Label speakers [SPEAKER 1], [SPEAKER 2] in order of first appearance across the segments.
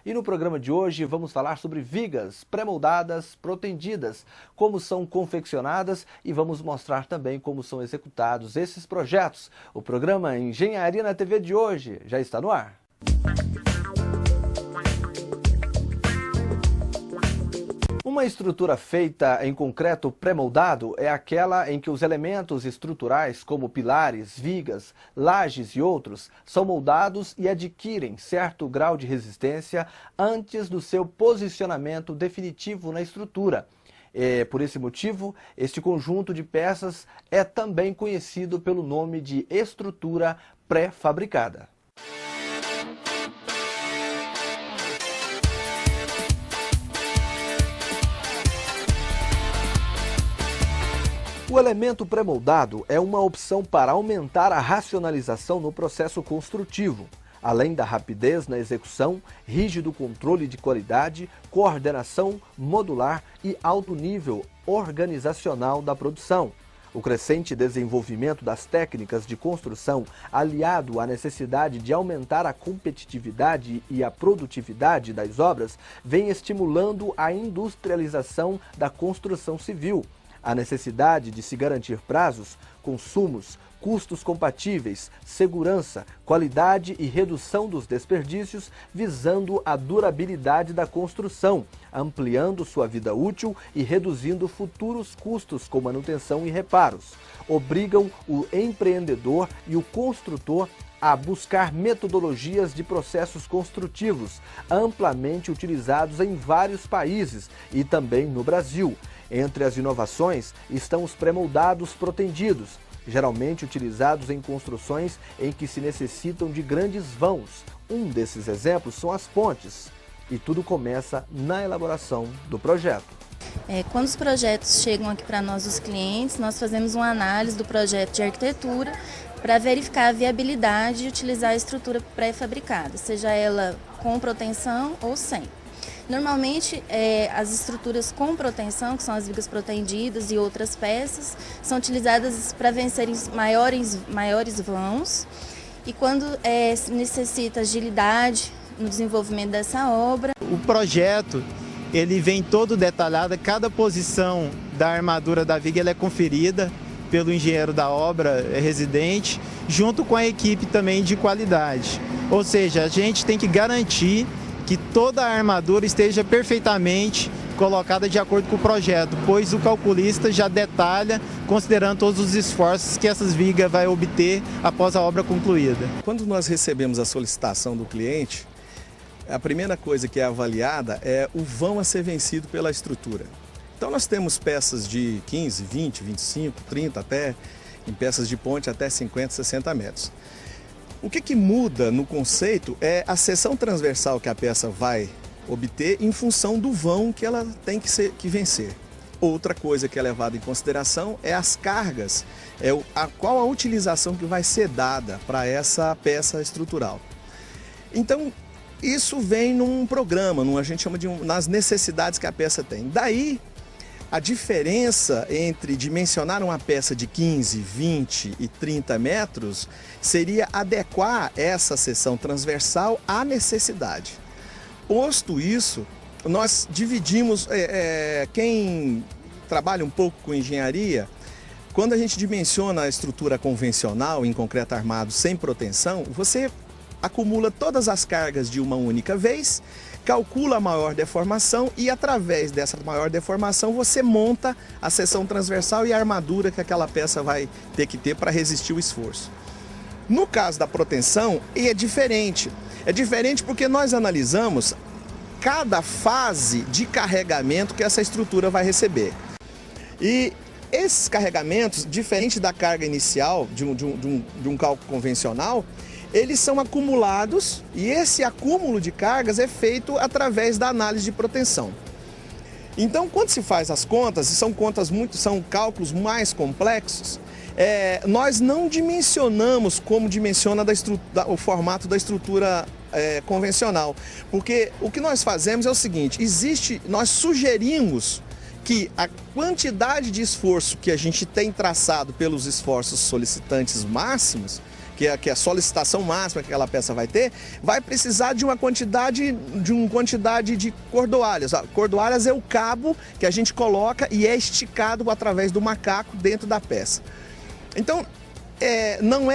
[SPEAKER 1] E no programa de hoje vamos falar sobre vigas pré-moldadas, protendidas, como são confeccionadas e vamos mostrar também como são executados esses projetos. O programa Engenharia na TV de hoje já está no ar. Uma estrutura feita em concreto pré-moldado é aquela em que os elementos estruturais, como pilares, vigas, lajes e outros, são moldados e adquirem certo grau de resistência antes do seu posicionamento definitivo na estrutura. Por esse motivo, este conjunto de peças é também conhecido pelo nome de estrutura pré-fabricada. O elemento pré-moldado é uma opção para aumentar a racionalização no processo construtivo, além da rapidez na execução, rígido controle de qualidade, coordenação modular e alto nível organizacional da produção. O crescente desenvolvimento das técnicas de construção, aliado à necessidade de aumentar a competitividade e a produtividade das obras, vem estimulando a industrialização da construção civil. A necessidade de se garantir prazos, consumos, custos compatíveis, segurança, qualidade e redução dos desperdícios, visando a durabilidade da construção, ampliando sua vida útil e reduzindo futuros custos com manutenção e reparos. Obrigam o empreendedor e o construtor a buscar metodologias de processos construtivos, amplamente utilizados em vários países e também no Brasil. Entre as inovações estão os pré-moldados protendidos, geralmente utilizados em construções em que se necessitam de grandes vãos. Um desses exemplos são as pontes. E tudo começa na elaboração do projeto.
[SPEAKER 2] Quando os projetos chegam aqui para nós, os clientes, nós fazemos uma análise do projeto de arquitetura para verificar a viabilidade de utilizar a estrutura pré-fabricada, seja ela com proteção ou sem. Normalmente, as estruturas com proteção, que são as vigas protendidas e outras peças, são utilizadas para vencerem maiores vãos. E quando necessita agilidade no desenvolvimento dessa obra.
[SPEAKER 3] O projeto ele vem todo detalhado, cada posição da armadura da viga ela é conferida pelo engenheiro da obra residente, junto com a equipe também de qualidade. Ou seja, a gente tem que garantir que toda a armadura esteja perfeitamente colocada de acordo com o projeto, pois o calculista já detalha, considerando todos os esforços que essas vigas vai obter após a obra concluída.
[SPEAKER 4] Quando nós recebemos a solicitação do cliente, a primeira coisa que é avaliada é o vão a ser vencido pela estrutura. Então nós temos peças de 15, 20, 25, 30 até, em peças de ponte até 50, 60 metros. O que muda no conceito é a seção transversal que a peça vai obter em função do vão que ela tem que vencer. Outra coisa que é levada em consideração é as cargas, qual a utilização que vai ser dada para essa peça estrutural. Então, isso vem num programa, a gente chama nas necessidades que a peça tem. Daí, a diferença entre dimensionar uma peça de 15, 20 e 30 metros seria adequar essa seção transversal à necessidade. Posto isso, nós dividimos, quem trabalha um pouco com engenharia, quando a gente dimensiona a estrutura convencional em concreto armado sem proteção, você acumula todas as cargas de uma única vez, calcula a maior deformação e através dessa maior deformação você monta a seção transversal e a armadura que aquela peça vai ter que ter para resistir o esforço. No caso da proteção, é diferente. É diferente porque nós analisamos cada fase de carregamento que essa estrutura vai receber. E esses carregamentos, diferente da carga inicial de um cálculo convencional, eles são acumulados e esse acúmulo de cargas é feito através da análise de proteção. Então, quando se faz as contas, são cálculos mais complexos, nós não dimensionamos como dimensiona o formato da estrutura convencional. Porque o que nós fazemos é o seguinte, nós sugerimos que a quantidade de esforço que a gente tem traçado pelos esforços solicitantes máximos, que é a solicitação máxima que aquela peça vai ter, vai precisar de uma quantidade de cordoalhas. Cordoalhas é o cabo que a gente coloca e é esticado através do macaco dentro da peça. Então, não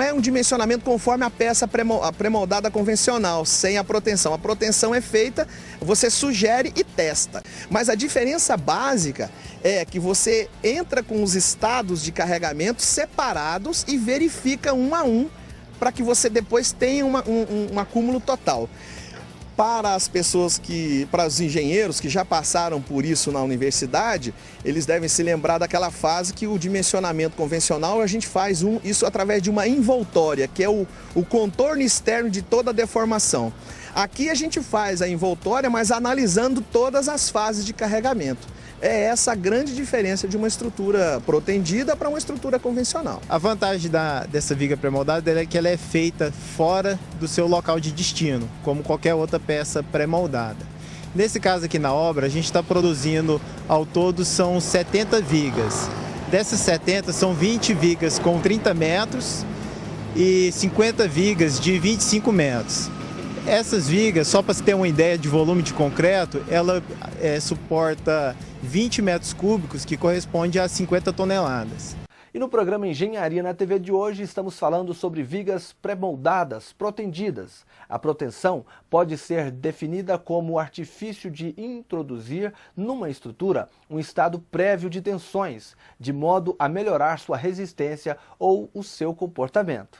[SPEAKER 4] é um dimensionamento conforme a peça pré-moldada convencional, sem a proteção. A proteção é feita, você sugere e testa. Mas a diferença básica é que você entra com os estados de carregamento separados e verifica um a um, para que você depois tenha um acúmulo total. Para as pessoas para os engenheiros que já passaram por isso na universidade, eles devem se lembrar daquela fase que o dimensionamento convencional a gente faz isso através de uma envoltória, que é o contorno externo de toda a deformação. Aqui a gente faz a envoltória, mas analisando todas as fases de carregamento. É essa a grande diferença de uma estrutura protendida para uma estrutura convencional.
[SPEAKER 3] A vantagem dessa viga pré-moldada é que ela é feita fora do seu local de destino, como qualquer outra peça pré-moldada. Nesse caso aqui na obra, a gente está produzindo, ao todo, são 70 vigas. Dessas 70, são 20 vigas com 30 metros e 50 vigas de 25 metros. Essas vigas, só para você ter uma ideia de volume de concreto, ela suporta 20 metros cúbicos, que corresponde a 50 toneladas.
[SPEAKER 1] E no programa Engenharia na TV de hoje estamos falando sobre vigas pré-moldadas, protendidas. A proteção pode ser definida como o artifício de introduzir numa estrutura um estado prévio de tensões, de modo a melhorar sua resistência ou o seu comportamento.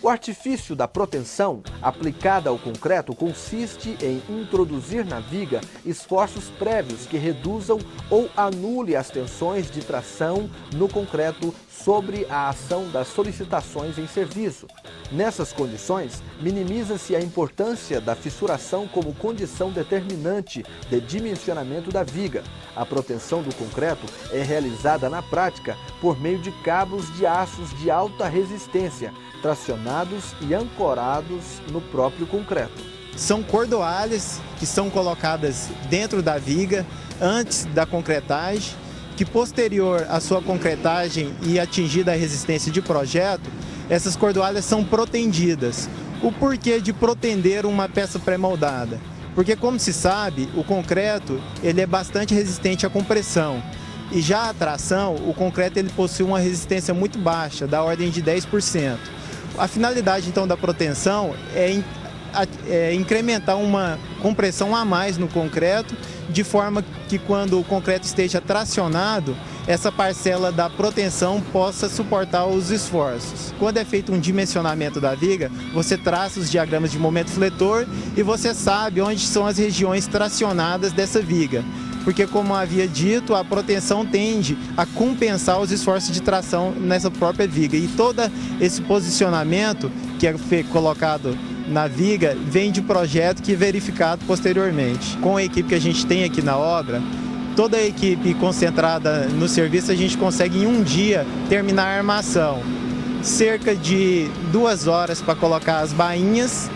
[SPEAKER 1] O artifício da proteção aplicada ao concreto consiste em introduzir na viga esforços prévios que reduzam ou anulem as tensões de tração no concreto sobre a ação das solicitações em serviço. Nessas condições, minimiza-se a importância da fissuração como condição determinante de dimensionamento da viga. A proteção do concreto é realizada na prática por meio de cabos de aços de alta resistência, tracionados e ancorados no próprio concreto.
[SPEAKER 3] São cordoalhas que são colocadas dentro da viga antes da concretagem, que posterior à sua concretagem e atingida a resistência de projeto, essas cordoalhas são protendidas. O porquê de protender uma peça pré-moldada? Porque, como se sabe, o concreto ele é bastante resistente à compressão. E já a tração, o concreto ele possui uma resistência muito baixa, da ordem de 10%. A finalidade, então, da proteção é incrementar uma compressão a mais no concreto, de forma que quando o concreto esteja tracionado, essa parcela da proteção possa suportar os esforços. Quando é feito um dimensionamento da viga, você traça os diagramas de momento fletor e você sabe onde são as regiões tracionadas dessa viga. Porque, como havia dito, a proteção tende a compensar os esforços de tração nessa própria viga. E todo esse posicionamento que é colocado na viga vem de projeto que é verificado posteriormente. Com a equipe que a gente tem aqui na obra, toda a equipe concentrada no serviço, a gente consegue em um dia terminar a armação. Cerca de 2 horas para colocar as bainhas.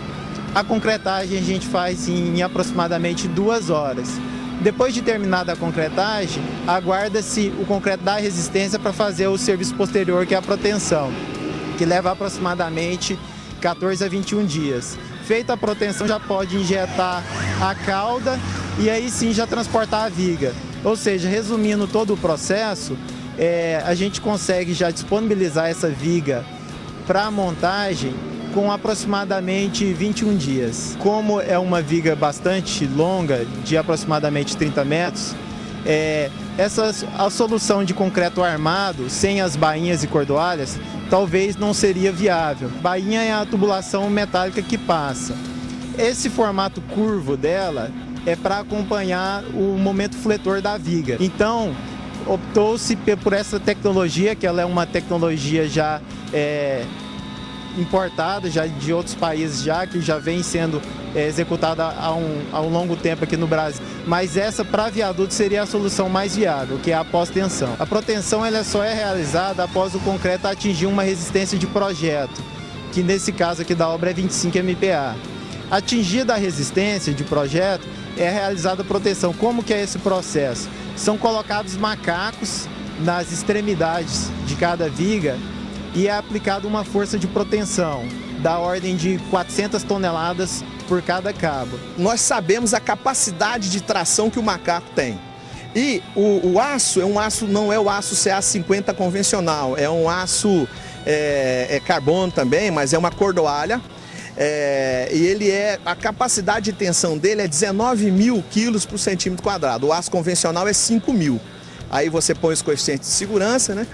[SPEAKER 3] A concretagem a gente faz em aproximadamente 2 horas. Depois de terminada a concretagem, aguarda-se o concreto dar resistência para fazer o serviço posterior, que é a proteção, que leva aproximadamente 14 a 21 dias. Feita a proteção, já pode injetar a cauda e aí sim já transportar a viga. Ou seja, resumindo todo o processo, a gente consegue já disponibilizar essa viga para a montagem com aproximadamente 21 dias. Como é uma viga bastante longa, de aproximadamente 30 metros, a solução de concreto armado, sem as bainhas e cordoalhas, talvez não seria viável. Bainha é a tubulação metálica que passa. Esse formato curvo dela é para acompanhar o momento fletor da viga. Então, optou-se por essa tecnologia, que ela é uma tecnologia já importada já de outros países, que já vem sendo executada há um longo tempo aqui no Brasil. Mas essa, para viaduto, seria a solução mais viável, que é a pós-tensão. A proteção ela só é realizada após o concreto atingir uma resistência de projeto, que nesse caso aqui da obra é 25 MPa. Atingida a resistência de projeto, é realizada a proteção. Como que é esse processo? São colocados macacos nas extremidades de cada viga e é aplicada uma força de proteção da ordem de 400 toneladas por cada cabo.
[SPEAKER 4] Nós sabemos a capacidade de tração que o macaco tem. E o aço não é o aço CA50 convencional, é um aço carbono também, mas é uma cordoalha. E a capacidade de tensão dele é 19 mil quilos por centímetro quadrado. O aço convencional é 5 mil. Aí você põe os coeficientes de segurança, né?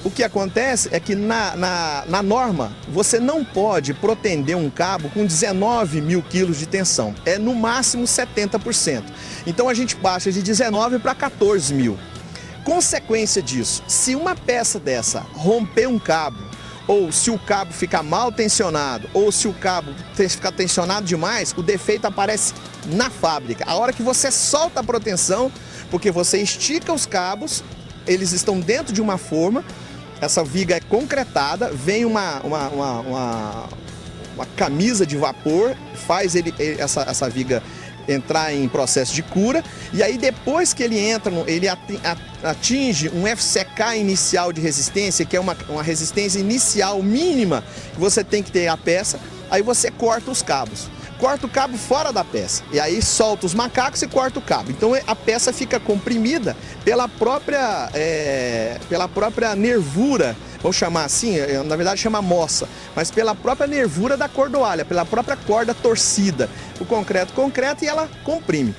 [SPEAKER 4] O que acontece é que na norma você não pode protender um cabo com 19 mil quilos de tensão. É no máximo 70%. Então a gente baixa de 19 para 14 mil. Consequência disso, se uma peça dessa romper um cabo, ou se o cabo ficar mal tensionado, ou se o cabo ficar tensionado demais, o defeito aparece na fábrica. A hora que você solta a proteção, porque você estica os cabos, eles estão dentro de uma forma, essa viga é concretada, vem uma camisa de vapor, faz essa viga entrar em processo de cura, e aí depois que ele entra, ele atinge um FCK inicial de resistência, que é uma resistência inicial mínima que você tem que ter a peça, aí você corta os cabos. Corta o cabo fora da peça, e aí solta os macacos e corta o cabo. Então a peça fica comprimida pela própria nervura, vamos chamar assim, na verdade chama moça, mas pela própria nervura da cordoalha, pela própria corda torcida. O concreto e ela comprime.